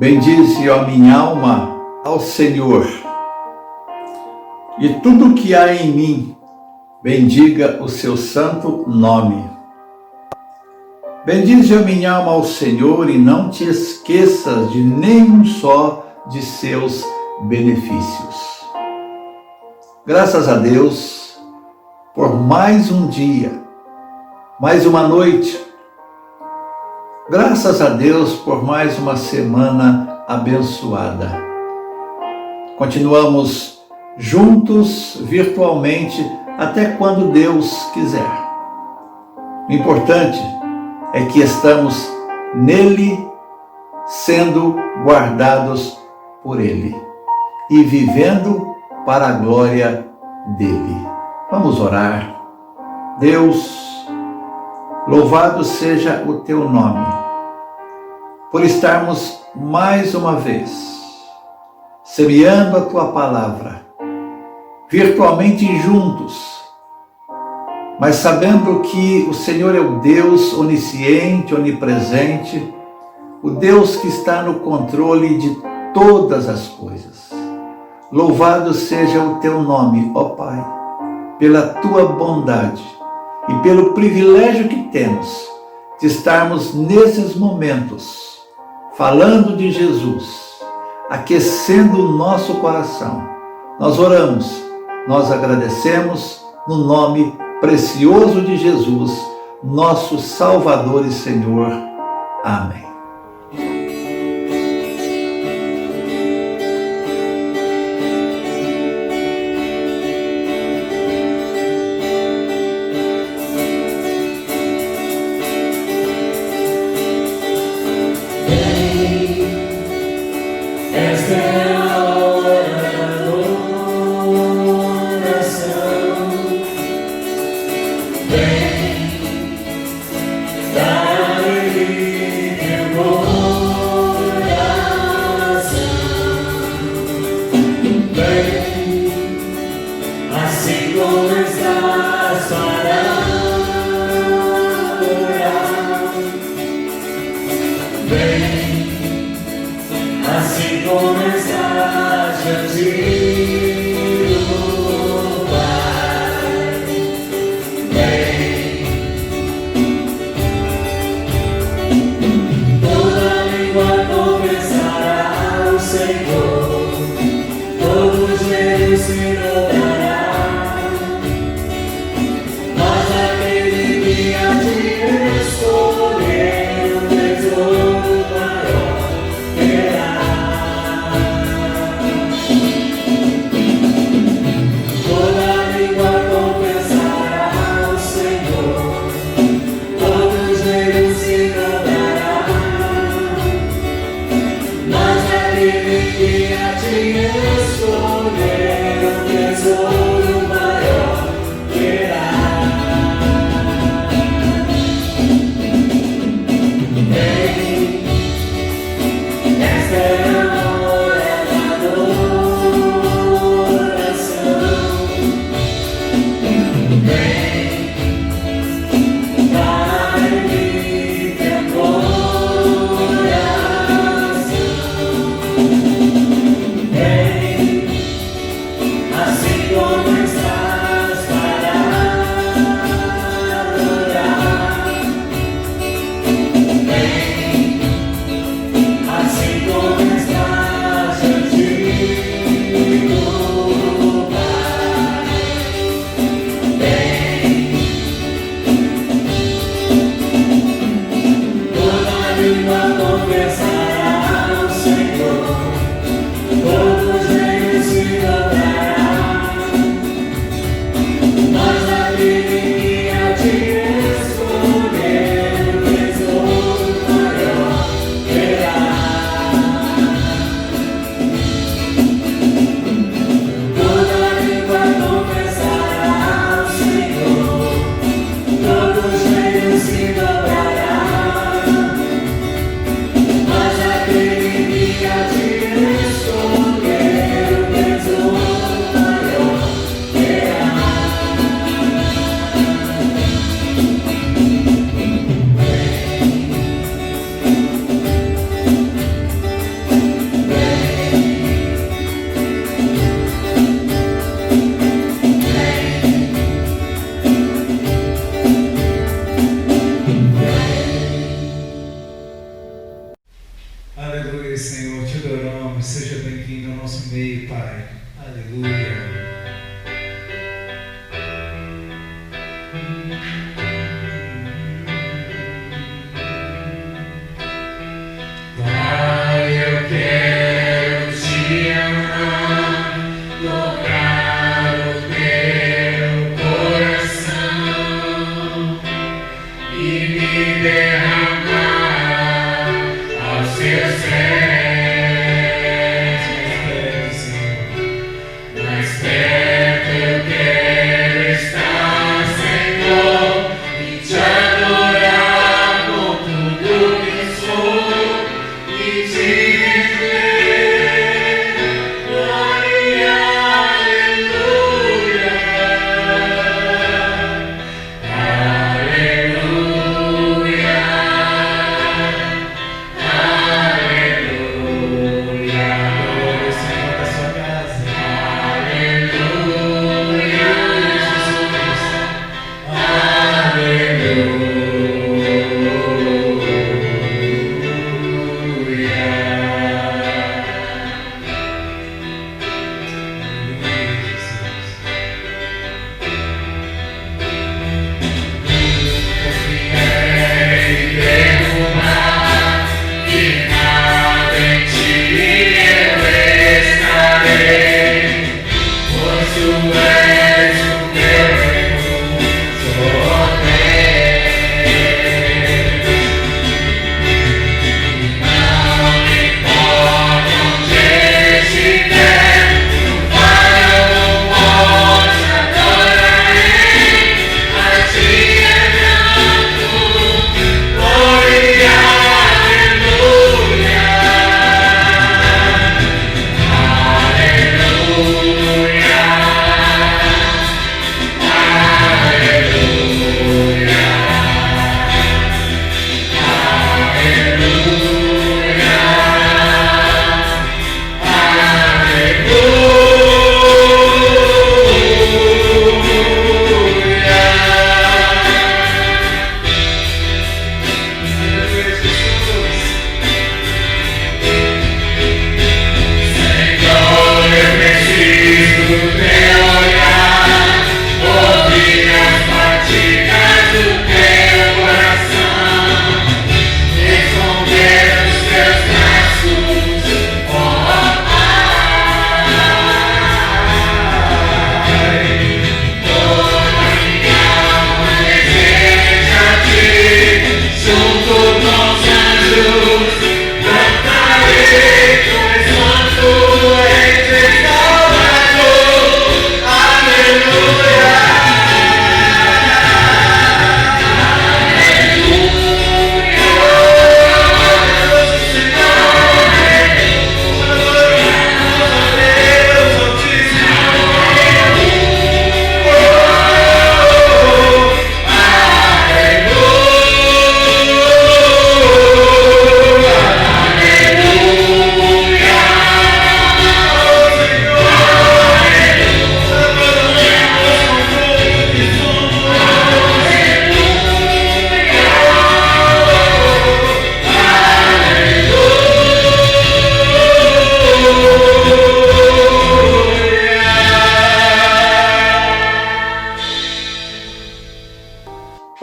Bendize, ó minha alma, ao Senhor, e tudo que há em mim, bendiga o seu santo nome. Bendize, ó minha alma, ao Senhor, e não te esqueças de nenhum só de seus benefícios. Graças a Deus por mais um dia, mais uma noite. Graças a Deus por mais uma semana abençoada. Continuamos juntos virtualmente até quando Deus quiser. O importante é que estamos nele, sendo guardados por Ele e vivendo para a glória dele. Vamos orar. Deus, louvado seja o teu nome, por estarmos mais uma vez semeando a tua palavra, virtualmente juntos, mas sabendo que o Senhor é o Deus onisciente, onipresente, o Deus que está no controle de todas as coisas. Louvado seja o teu nome, ó Pai, pela tua bondade e pelo privilégio que temos de estarmos nesses momentos falando de Jesus, aquecendo o nosso coração. Nós oramos, nós agradecemos no nome precioso de Jesus, nosso Salvador e Senhor. Amém.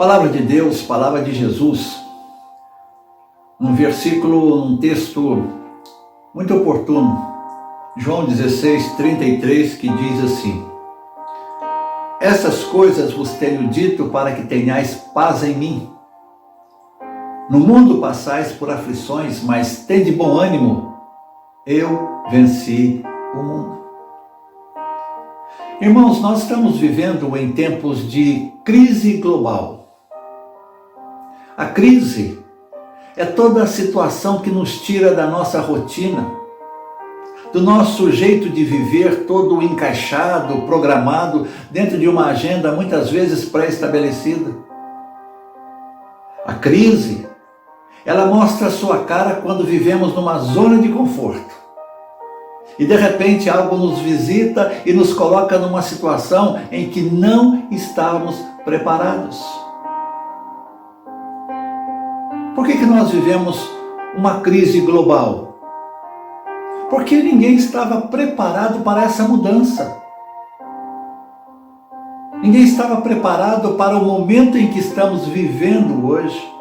Palavra de Deus, palavra de Jesus, um versículo, um texto muito oportuno, João 16, 33, que diz assim: essas coisas vos tenho dito para que tenhais paz em mim. No mundo passais por aflições, mas tende bom ânimo, eu venci o mundo. Irmãos, nós estamos vivendo em tempos de crise global. A crise é toda a situação que nos tira da nossa rotina, do nosso jeito de viver todo encaixado, programado, dentro de uma agenda muitas vezes pré-estabelecida. A crise, ela mostra a sua cara quando vivemos numa zona de conforto. E de repente algo nos visita e nos coloca numa situação em que não estávamos preparados. Por que nós vivemos uma crise global? Porque ninguém estava preparado para essa mudança. Ninguém estava preparado para o momento em que estamos vivendo hoje.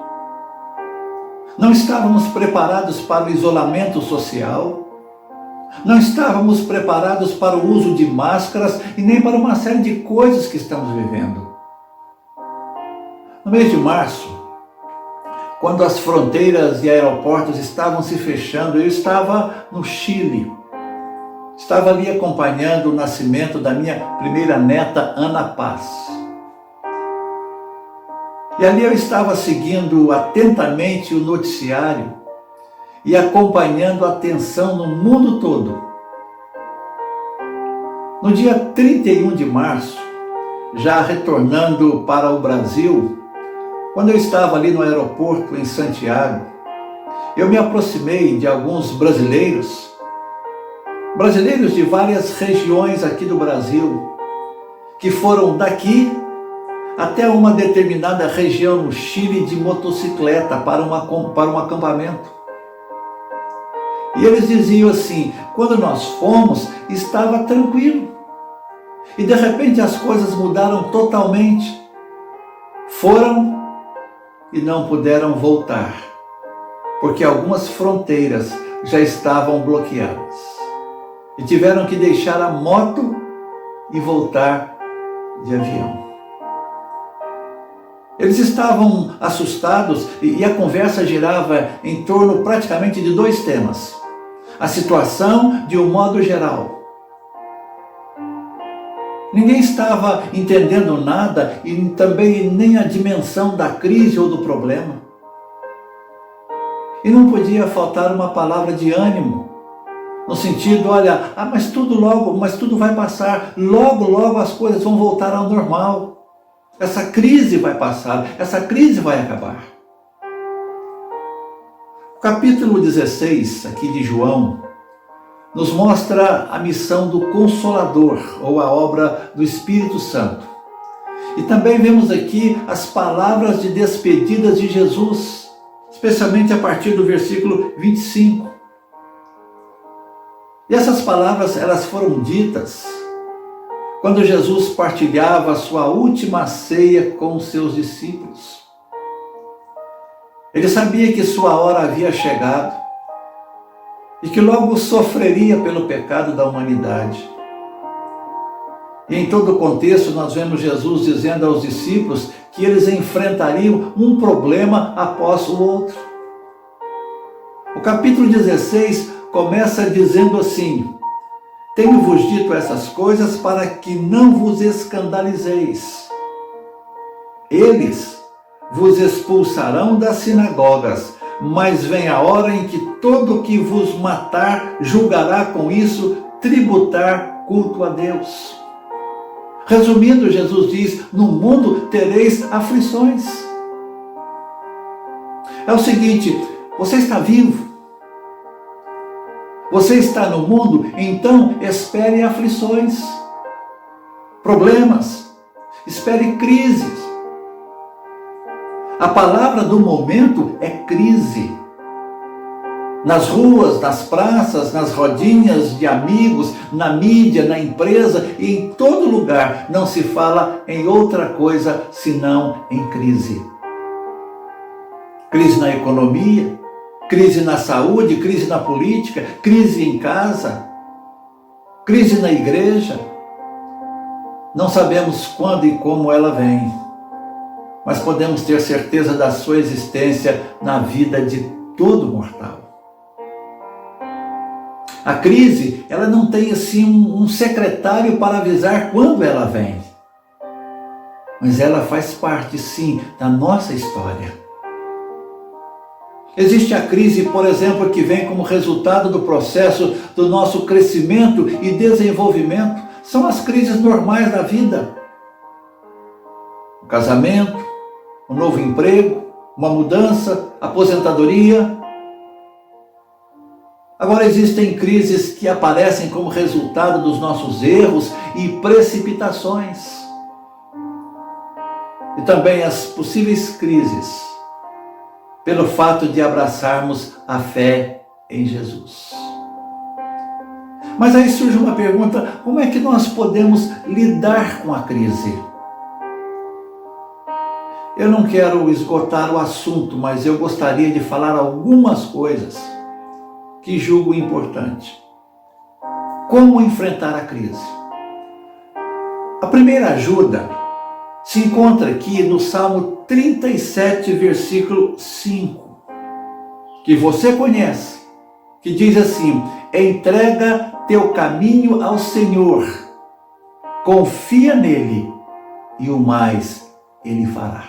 Não estávamos preparados para o isolamento social. Não estávamos preparados para o uso de máscaras e nem para uma série de coisas que estamos vivendo. No mês de março, quando as fronteiras e aeroportos estavam se fechando, eu estava no Chile. Estava ali acompanhando o nascimento da minha primeira neta, Ana Paz. E ali eu estava seguindo atentamente o noticiário e acompanhando a tensão no mundo todo. No dia 31 de março, já retornando para o Brasil, quando eu estava ali no aeroporto em Santiago, eu me aproximei de alguns brasileiros de várias regiões aqui do Brasil, que foram daqui até uma determinada região no Chile de motocicleta para um acampamento. E eles diziam assim: quando nós fomos, estava tranquilo. E de repente as coisas mudaram totalmente. Foram e não puderam voltar, porque algumas fronteiras já estavam bloqueadas. E tiveram que deixar a moto e voltar de avião. Eles estavam assustados e a conversa girava em torno praticamente de dois temas. A situação de um modo geral. Ninguém estava entendendo nada e também nem a dimensão da crise ou do problema. E não podia faltar uma palavra de ânimo, no sentido, olha, mas tudo vai passar, logo as coisas vão voltar ao normal. Essa crise vai passar, essa crise vai acabar. O capítulo 16, aqui de João, nos mostra a missão do Consolador, ou a obra do Espírito Santo. E também vemos aqui as palavras de despedida de Jesus, especialmente a partir do versículo 25. E essas palavras, elas foram ditas quando Jesus partilhava a sua última ceia com os seus discípulos. Ele sabia que sua hora havia chegado e que logo sofreria pelo pecado da humanidade. E em todo o contexto nós vemos Jesus dizendo aos discípulos que eles enfrentariam um problema após o outro. O capítulo 16 começa dizendo assim: tenho-vos dito essas coisas para que não vos escandalizeis. Eles vos expulsarão das sinagogas, mas vem a hora em que todo que vos matar julgará com isso tributar culto a Deus. Resumindo, Jesus diz: no mundo tereis aflições. É o seguinte, você está vivo, você está no mundo, então espere aflições, problemas, espere crises. A palavra do momento é crise. Nas ruas, nas praças, nas rodinhas de amigos, na mídia, na empresa e em todo lugar não se fala em outra coisa senão em crise. Crise na economia, crise na saúde, crise na política, crise em casa, crise na igreja. Não sabemos quando e como ela vem, mas podemos ter certeza da sua existência na vida de todo mortal. A crise, ela não tem assim um secretário para avisar quando ela vem, mas ela faz parte, sim, da nossa história. Existe a crise, por exemplo, que vem como resultado do processo do nosso crescimento e desenvolvimento. São as crises normais da vida. O casamento, um novo emprego, uma mudança, aposentadoria. Agora existem crises que aparecem como resultado dos nossos erros e precipitações. E também as possíveis crises pelo fato de abraçarmos a fé em Jesus. Mas aí surge uma pergunta: como é que nós podemos lidar com a crise? Eu não quero esgotar o assunto, mas eu gostaria de falar algumas coisas que julgo importante. Como enfrentar a crise? A primeira ajuda se encontra aqui no Salmo 37, versículo 5, que você conhece, que diz assim: entrega teu caminho ao Senhor, confia nele e o mais ele fará.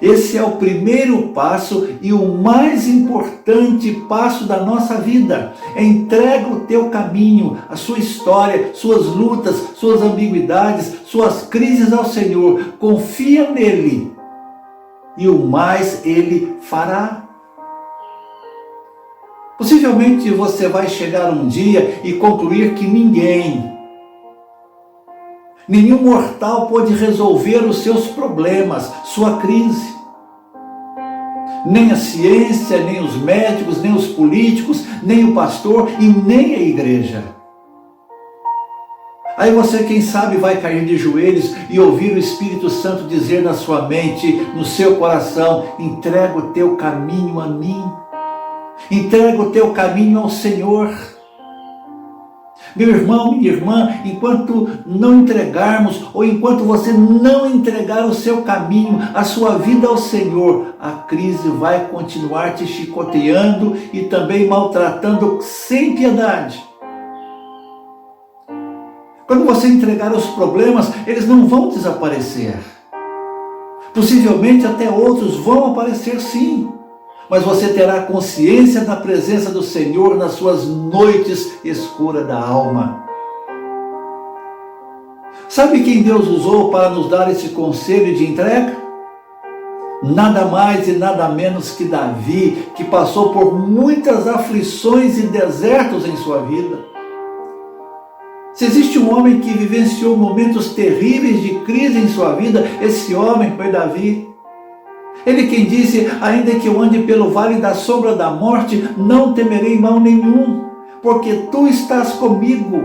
Esse é o primeiro passo e o mais importante passo da nossa vida. Entrega o teu caminho, a sua história, suas lutas, suas ambiguidades, suas crises ao Senhor. Confia nele e o mais ele fará. Possivelmente você vai chegar um dia e concluir que nenhum mortal pode resolver os seus problemas, sua crise. Nem a ciência, nem os médicos, nem os políticos, nem o pastor e nem a igreja. Aí você, quem sabe, vai cair de joelhos e ouvir o Espírito Santo dizer na sua mente, no seu coração: entrega o teu caminho a mim. Entrega o teu caminho ao Senhor. Meu irmão, minha irmã, enquanto não entregarmos, ou enquanto você não entregar o seu caminho, a sua vida ao Senhor, a crise vai continuar te chicoteando e também maltratando sem piedade. Quando você entregar os problemas, eles não vão desaparecer. Possivelmente até outros vão aparecer sim. Mas você terá consciência da presença do Senhor nas suas noites escuras da alma. Sabe quem Deus usou para nos dar esse conselho de entrega? Nada mais e nada menos que Davi, que passou por muitas aflições e desertos em sua vida. Se existe um homem que vivenciou momentos terríveis de crise em sua vida, esse homem foi Davi. Ele quem disse: ainda que eu ande pelo vale da sombra da morte, não temerei mal nenhum, porque tu estás comigo.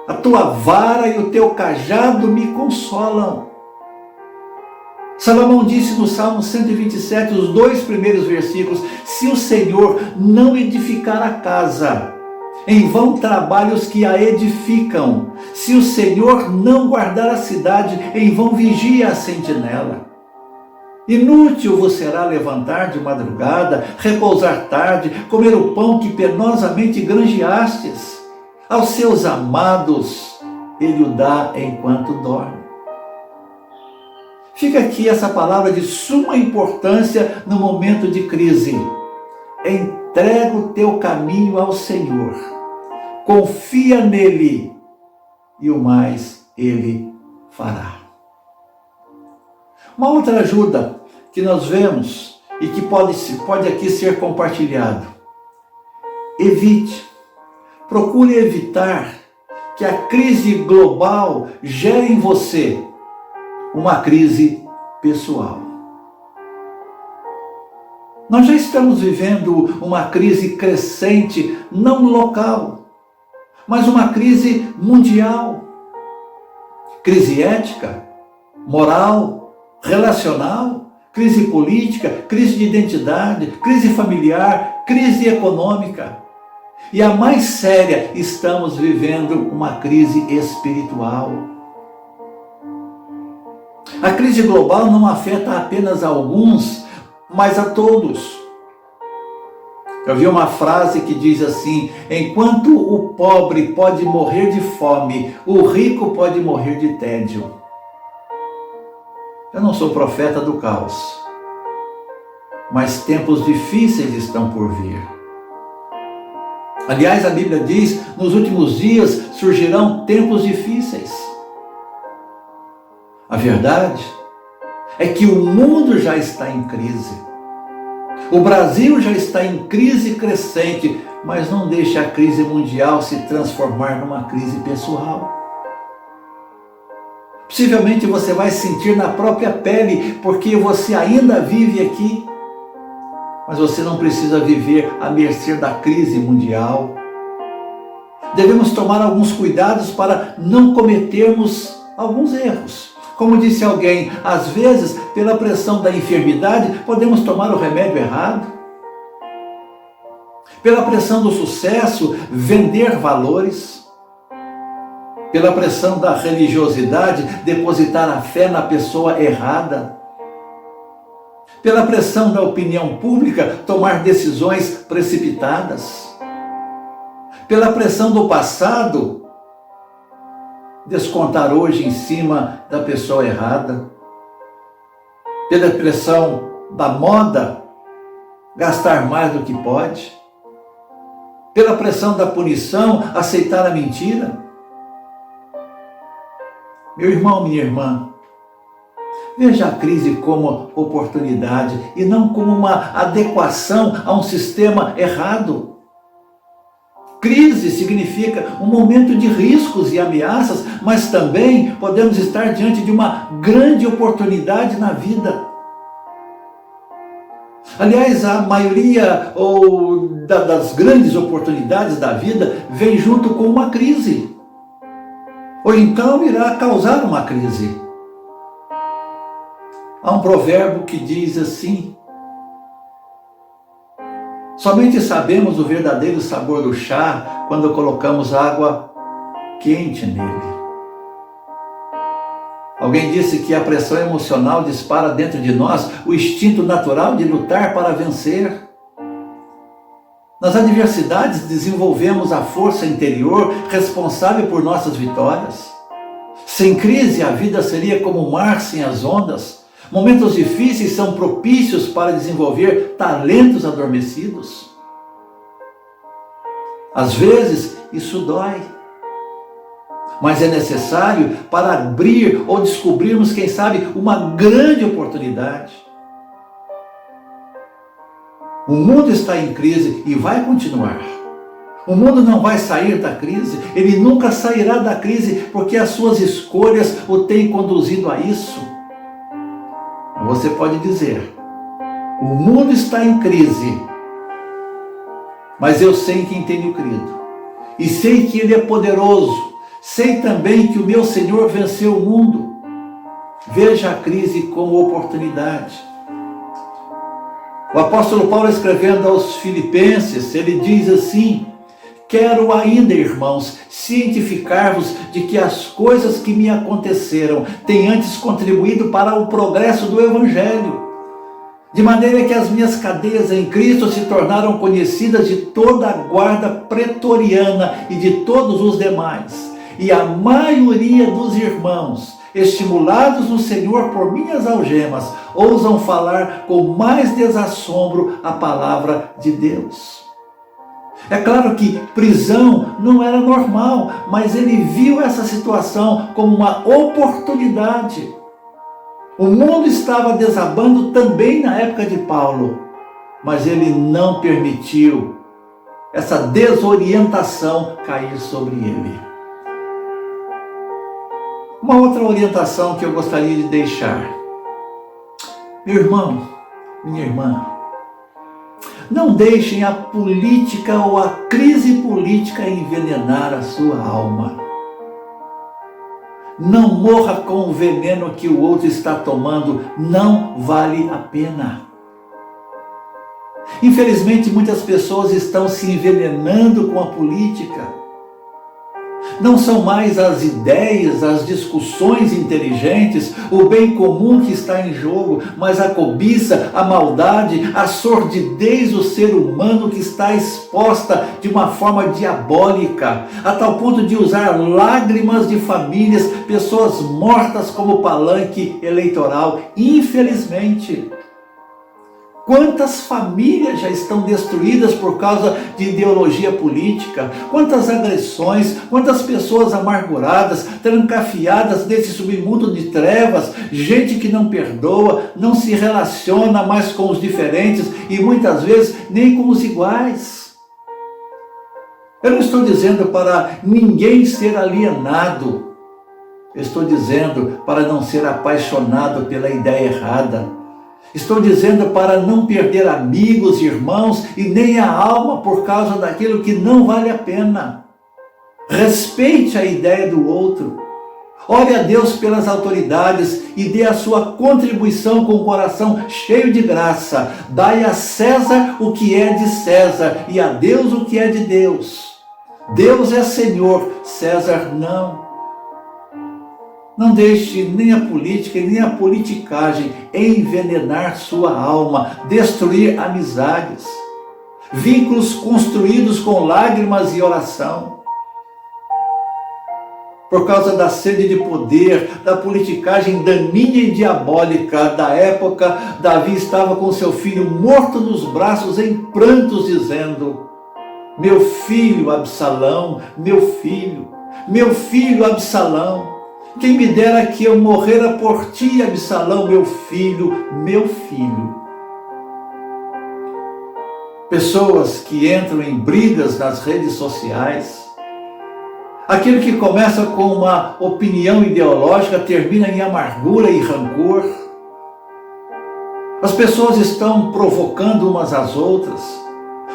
A tua vara e o teu cajado me consolam. Salomão disse no Salmo 127, os 2 primeiros versículos: se o Senhor não edificar a casa, em vão trabalham os que a edificam. Se o Senhor não guardar a cidade, em vão vigia a sentinela. Inútil vos será levantar de madrugada, repousar tarde, comer o pão que penosamente granjeastes. Aos seus amados ele o dá enquanto dorme. Fica aqui essa palavra de suma importância no momento de crise. Entrega o teu caminho ao Senhor, confia nele e o mais ele fará. Uma outra ajuda que nós vemos e que pode aqui ser compartilhado: procure evitar que a crise global gere em você uma crise pessoal. Nós já estamos vivendo uma crise crescente, não local, mas uma crise mundial. Crise ética, moral, relacional, crise política, crise de identidade, crise familiar, crise econômica. E a mais séria, estamos vivendo uma crise espiritual. A crise global não afeta apenas a alguns, mas a todos. Eu vi uma frase que diz assim: enquanto o pobre pode morrer de fome, o rico pode morrer de tédio. Eu não sou profeta do caos, mas tempos difíceis estão por vir. Aliás, a Bíblia diz: nos últimos dias surgirão tempos difíceis. A verdade é que o mundo já está em crise. O Brasil já está em crise crescente, mas não deixe a crise mundial se transformar numa crise pessoal. Possivelmente você vai sentir na própria pele, porque você ainda vive aqui. Mas você não precisa viver à mercê da crise mundial. Devemos tomar alguns cuidados para não cometermos alguns erros. Como disse alguém, às vezes, pela pressão da enfermidade, podemos tomar o remédio errado. Pela pressão do sucesso, vender valores. Pela pressão da religiosidade, depositar a fé na pessoa errada. Pela pressão da opinião pública, tomar decisões precipitadas. Pela pressão do passado, descontar hoje em cima da pessoa errada. Pela pressão da moda, gastar mais do que pode. Pela pressão da punição, aceitar a mentira. Meu irmão, minha irmã, veja a crise como oportunidade e não como uma adequação a um sistema errado. Crise significa um momento de riscos e ameaças, mas também podemos estar diante de uma grande oportunidade na vida. Aliás, a maioria das grandes oportunidades da vida vem junto com uma crise. Ou então irá causar uma crise. Há um provérbio que diz assim: somente sabemos o verdadeiro sabor do chá quando colocamos água quente nele. Alguém disse que a pressão emocional dispara dentro de nós o instinto natural de lutar para vencer. Nas adversidades desenvolvemos a força interior responsável por nossas vitórias. Sem crise, a vida seria como o mar sem as ondas. Momentos difíceis são propícios para desenvolver talentos adormecidos. Às vezes, isso dói. Mas é necessário para abrir ou descobrirmos, quem sabe, uma grande oportunidade. O mundo está em crise e vai continuar. O mundo não vai sair da crise, ele nunca sairá da crise, porque as suas escolhas o têm conduzido a isso. Você pode dizer: o mundo está em crise, mas eu sei em quem tenho crido, e sei que Ele é poderoso, sei também que o meu Senhor venceu o mundo. Veja a crise como oportunidade. O apóstolo Paulo, escrevendo aos Filipenses, ele diz assim: quero ainda, irmãos, cientificar-vos de que as coisas que me aconteceram têm antes contribuído para o progresso do Evangelho, de maneira que as minhas cadeias em Cristo se tornaram conhecidas de toda a guarda pretoriana e de todos os demais. E a maioria dos irmãos, estimulados no Senhor por minhas algemas, ousam falar com mais desassombro a palavra de Deus. É claro que prisão não era normal, mas ele viu essa situação como uma oportunidade. O mundo estava desabando também na época de Paulo, mas ele não permitiu essa desorientação cair sobre ele. Uma outra orientação que eu gostaria de deixar: meu irmão, minha irmã, não deixem a política ou a crise política envenenar a sua alma. Não morra com o veneno que o outro está tomando, não vale a pena. Infelizmente, muitas pessoas estão se envenenando com a política. Não são mais as ideias, as discussões inteligentes, o bem comum que está em jogo, mas a cobiça, a maldade, a sordidez do ser humano que está exposta de uma forma diabólica, a tal ponto de usar lágrimas de famílias, pessoas mortas como palanque eleitoral. Infelizmente, quantas famílias já estão destruídas por causa de ideologia política? Quantas agressões, quantas pessoas amarguradas, trancafiadas nesse submundo de trevas, gente que não perdoa, não se relaciona mais com os diferentes e muitas vezes nem com os iguais. Eu não estou dizendo para ninguém ser alienado, eu estou dizendo para não ser apaixonado pela ideia errada. Estou dizendo para não perder amigos, irmãos e nem a alma por causa daquilo que não vale a pena. Respeite a ideia do outro. Ore a Deus pelas autoridades e dê a sua contribuição com o coração cheio de graça. Dai a César o que é de César e a Deus o que é de Deus. Deus é Senhor, César não. Não deixe nem a política e nem a politicagem envenenar sua alma, destruir amizades, vínculos construídos com lágrimas e oração. Por causa da sede de poder, da politicagem daninha e diabólica da época, Davi estava com seu filho morto nos braços em prantos, dizendo: meu filho Absalão, meu filho Absalão, quem me dera que eu morrera por ti, Absalão, meu filho, meu filho. Pessoas que entram em brigas nas redes sociais, aquilo que começa com uma opinião ideológica termina em amargura e rancor. As pessoas estão provocando umas às outras,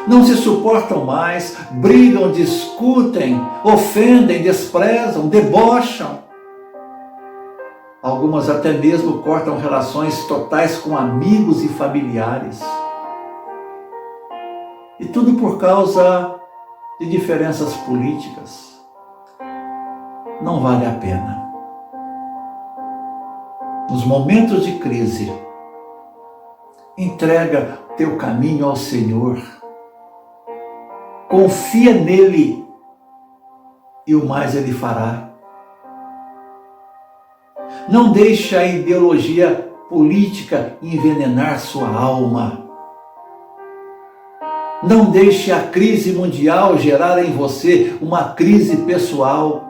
não se suportam mais, brigam, discutem, ofendem, desprezam, debocham. Algumas até mesmo cortam relações totais com amigos e familiares. E tudo por causa de diferenças políticas. Não vale a pena. Nos momentos de crise, entrega teu caminho ao Senhor. Confia nele e o mais ele fará. Não deixe a ideologia política envenenar sua alma. Não deixe a crise mundial gerar em você uma crise pessoal.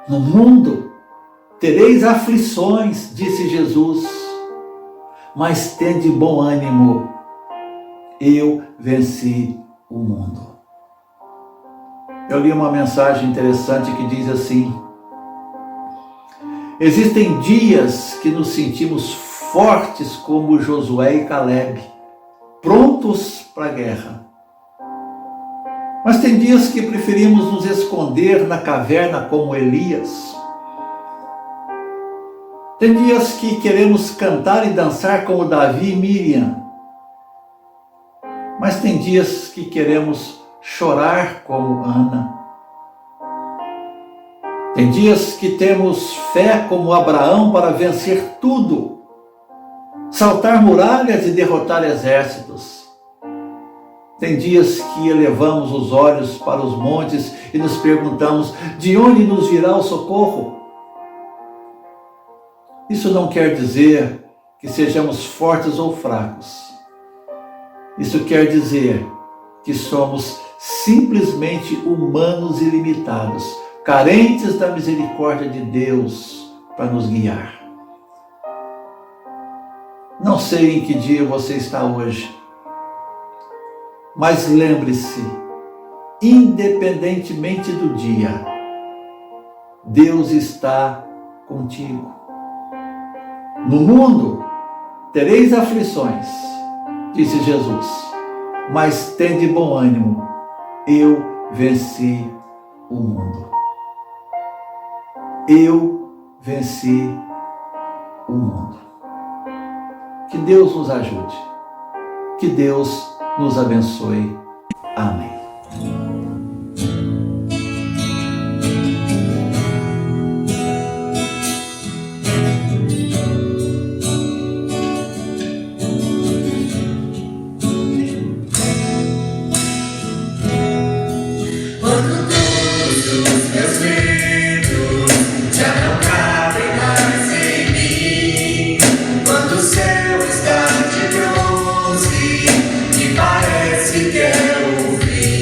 No mundo tereis aflições, disse Jesus, mas tende bom ânimo. Eu venci o mundo. Eu li uma mensagem interessante que diz assim: existem dias que nos sentimos fortes como Josué e Caleb, prontos para a guerra. Mas tem dias que preferimos nos esconder na caverna como Elias. Tem dias que queremos cantar e dançar como Davi e Miriam. Mas tem dias que queremos chorar como Ana. Tem dias que temos fé como Abraão para vencer tudo, saltar muralhas e derrotar exércitos. Tem dias que elevamos os olhos para os montes e nos perguntamos: de onde nos virá o socorro? Isso não quer dizer que sejamos fortes ou fracos. Isso quer dizer que somos simplesmente humanos e limitados, carentes da misericórdia de Deus para nos guiar. Não sei em que dia você está hoje, mas lembre-se, independentemente do dia, Deus está contigo. No mundo tereis aflições, disse Jesus, mas tende bom ânimo, eu venci o mundo. Eu venci o mundo. Que Deus nos ajude. Que Deus nos abençoe. Amém. Parece que eu ouvi.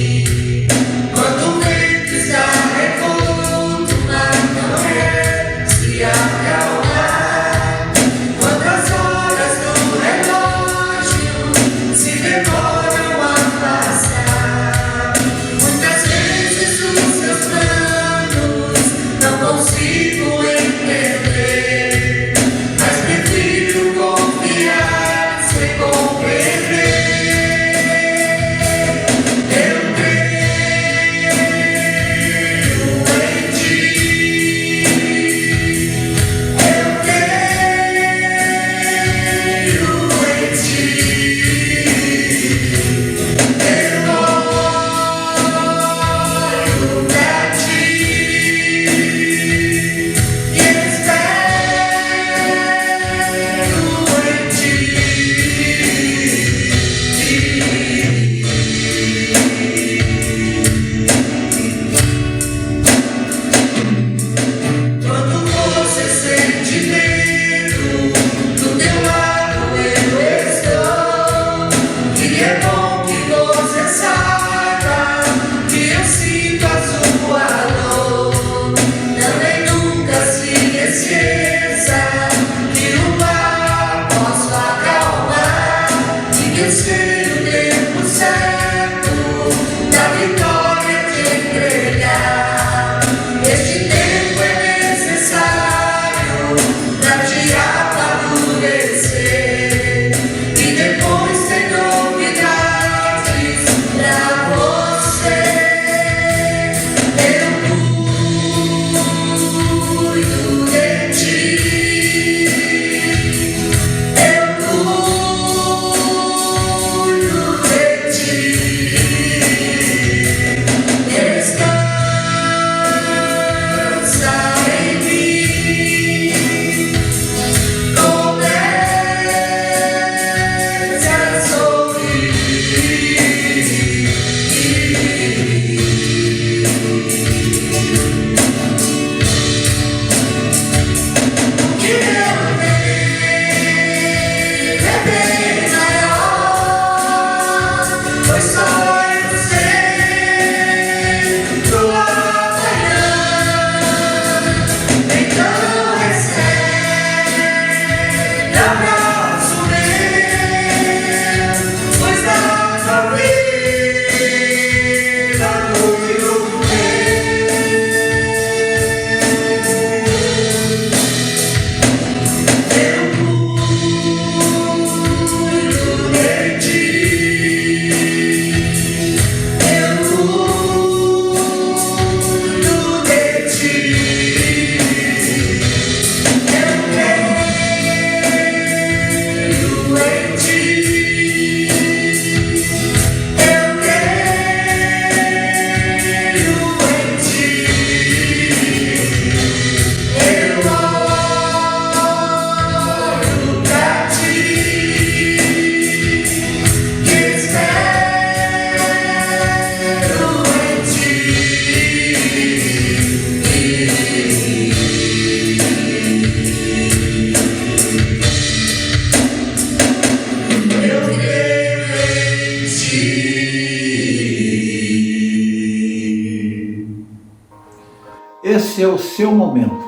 Esse é o seu momento.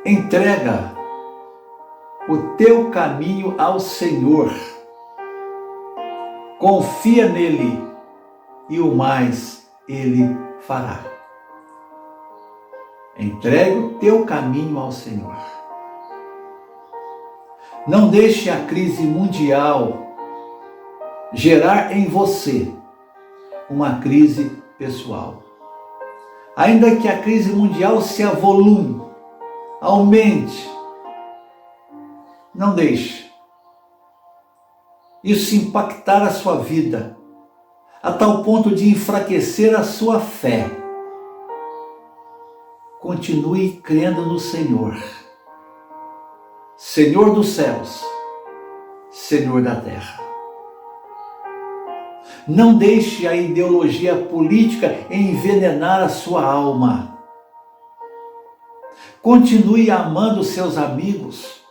Entrega o teu caminho ao Senhor. Confia nele e o mais ele fará. Entregue o teu caminho ao Senhor. Não deixe a crise mundial gerar em você uma crise pessoal. Ainda que a crise mundial se avolume, aumente, não deixe isso impactar a sua vida a tal ponto de enfraquecer a sua fé. Continue crendo no Senhor, Senhor dos céus, Senhor da terra. Não deixe a ideologia política envenenar a sua alma. Continue amando seus amigos.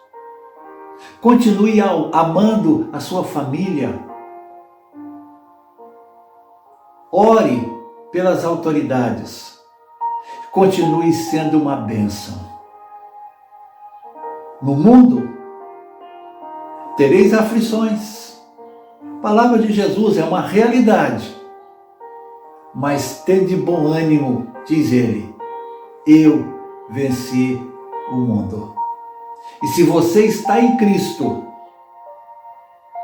Continue amando a sua família. Ore pelas autoridades. Continue sendo uma bênção. No mundo, tereis aflições. A palavra de Jesus é uma realidade. Mas tende bom ânimo, diz ele. Eu venci o mundo. E se você está em Cristo,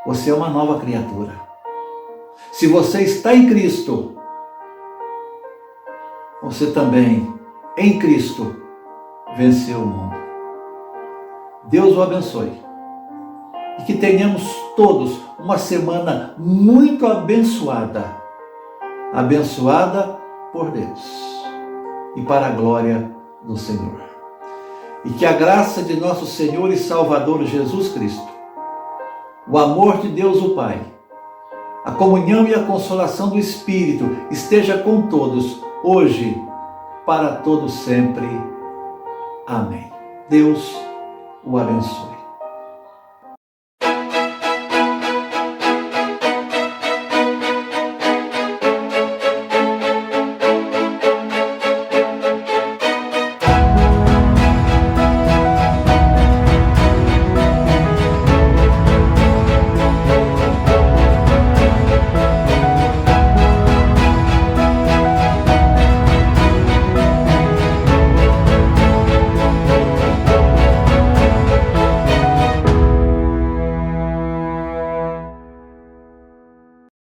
você é uma nova criatura. Se você está em Cristo, você também, em Cristo, venceu o mundo. Deus o abençoe. E que tenhamos todos uma semana muito abençoada. Abençoada por Deus. E para a glória do Senhor. E que a graça de nosso Senhor e Salvador Jesus Cristo, o amor de Deus o Pai, a comunhão e a consolação do Espírito esteja com todos, hoje, para todos sempre. Amém. Deus o abençoe.